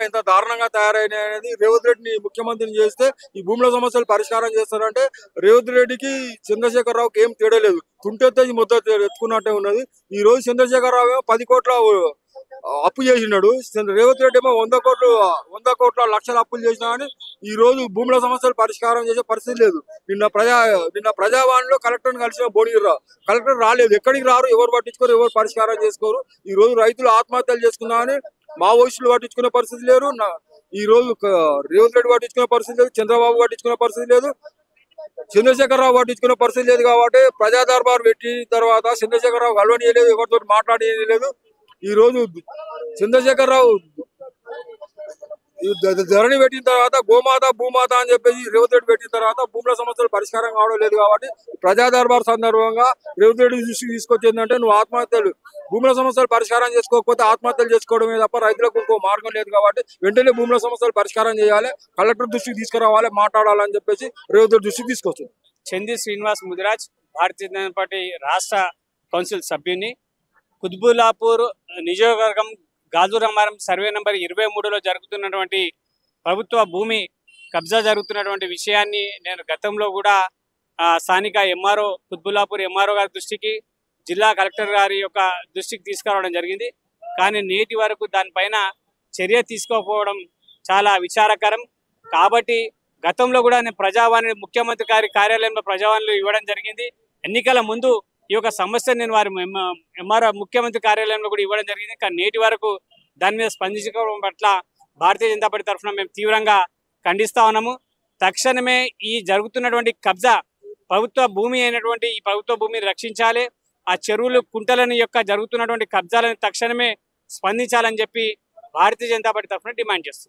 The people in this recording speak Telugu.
ఎంత దారుణంగా తయారైనాయి అనేది రేవంత్ రెడ్డిని ముఖ్యమంత్రిని చేస్తే ఈ భూముల సమస్యలు పరిష్కారం చేస్తారంటే రేవంత్ రెడ్డికి చంద్రశేఖరరావుకి ఏం తేడా లేదు. తుంటెత్తే ముద్ద ఎత్తుకున్నట్టే ఉన్నది. ఈ రోజు చంద్రశేఖరరావు ఏమో 10 కోట్ల అప్పు చేసినాడు. రేవంత్ రెడ్డి ఏమో 100 కోట్ల లక్షల అప్పులు చేసినా కానీ ఈ రోజు భూముల సమస్యలు పరిష్కారం చేసే పరిస్థితి లేదు. నిన్న ప్రజావాణిలో కలెక్టర్ కలిసిన భువనగిరిరావు కలెక్టర్ రాలేదు. ఎక్కడికి రారు, ఎవరు పట్టించుకోరు, ఎవరు పరిష్కారం చేసుకోరు. ఈ రోజు రైతులు ఆత్మహత్యలు చేసుకున్నామని మావోయిస్టులు పట్టించుకునే పరిస్థితి లేరు. ఈ రోజు రేవంత్ రెడ్డి పట్టించుకునే పరిస్థితి లేదు, చంద్రబాబు పట్టించుకునే పరిస్థితి లేదు, చంద్రశేఖరరావు పట్టించుకునే పరిస్థితి లేదు. కాబట్టి ప్రజా దర్బార్ పెట్టిన తర్వాత చంద్రశేఖరరావు కలవనియలేదు, ఎవరితో మాట్లాడలేదు. ఈ రోజు చంద్రశేఖరరావు ధరణి పెట్టిన తర్వాత గోమాత భూమాత అని చెప్పేసి రేవంత్ రెడ్డి పెట్టిన తర్వాత భూముల సమస్యలు పరిష్కారం కావడం లేదు. కాబట్టి ప్రజా దర్బార్ సందర్భంగా రేవంత్ రెడ్డి దృష్టికి తీసుకొచ్చిందంటే నువ్వు ఆత్మహత్యలు భూముల సమస్యలు పరిష్కారం చేసుకోకపోతే ఆత్మహత్యలు చేసుకోవడమే తప్ప రైతులకు ఇంకో మార్గం లేదు. కాబట్టి వెంటనే భూముల సమస్యలు పరిష్కారం చేయాలి, కలెక్టర్ దృష్టికి తీసుకురావాలి, మాట్లాడాలని చెప్పేసి రేవంత్ రెడ్డి దృష్టికి తీసుకొచ్చింది. చంది శ్రీనివాస్ ముదిరాజ్, భారతీయ జనతా పార్టీ రాష్ట్ర కౌన్సిల్ సభ్యుని. కుత్బుల్లాపూర్ నియోజకవర్గం గాజురామారం సర్వే నెంబర్ 23లో జరుగుతున్నటువంటి ప్రభుత్వ భూమి కబ్జా జరుగుతున్నటువంటి విషయాన్ని నేను గతంలో కూడా స్థానిక ఎంఆర్ఓ కుత్బుల్లాపూర్ ఎంఆర్ఓ గారి దృష్టికి, జిల్లా కలెక్టర్ గారి యొక్క దృష్టికి తీసుకురావడం జరిగింది. కానీ నేటి వరకు దానిపైన చర్య తీసుకోకపోవడం చాలా విచారకరం. కాబట్టి గతంలో కూడా నేను ప్రజావాణి ముఖ్యమంత్రి గారి కార్యాలయంలో ప్రజావాణిలో ఇవ్వడం జరిగింది. ఎన్నికల ముందు ఈ యొక్క సమస్యను నేను వారి ఎంఆర్ఓ ముఖ్యమంత్రి కార్యాలయంలో కూడా ఇవ్వడం జరిగింది. కానీ నేటి వరకు దాని మీద స్పందించుకోవడం పట్ల భారతీయ జనతా పార్టీ తరఫున మేము తీవ్రంగా ఖండిస్తా ఉన్నాము. తక్షణమే ఈ జరుగుతున్నటువంటి కబ్జా ప్రభుత్వ భూమి అయినటువంటి ఈ ప్రభుత్వ భూమిని రక్షించాలి. ఆ చెరువులు కుంటలని యొక్క జరుగుతున్నటువంటి కబ్జాలను తక్షణమే స్పందించాలని చెప్పి భారతీయ జనతా పార్టీ తరఫున డిమాండ్ చేస్తుంది.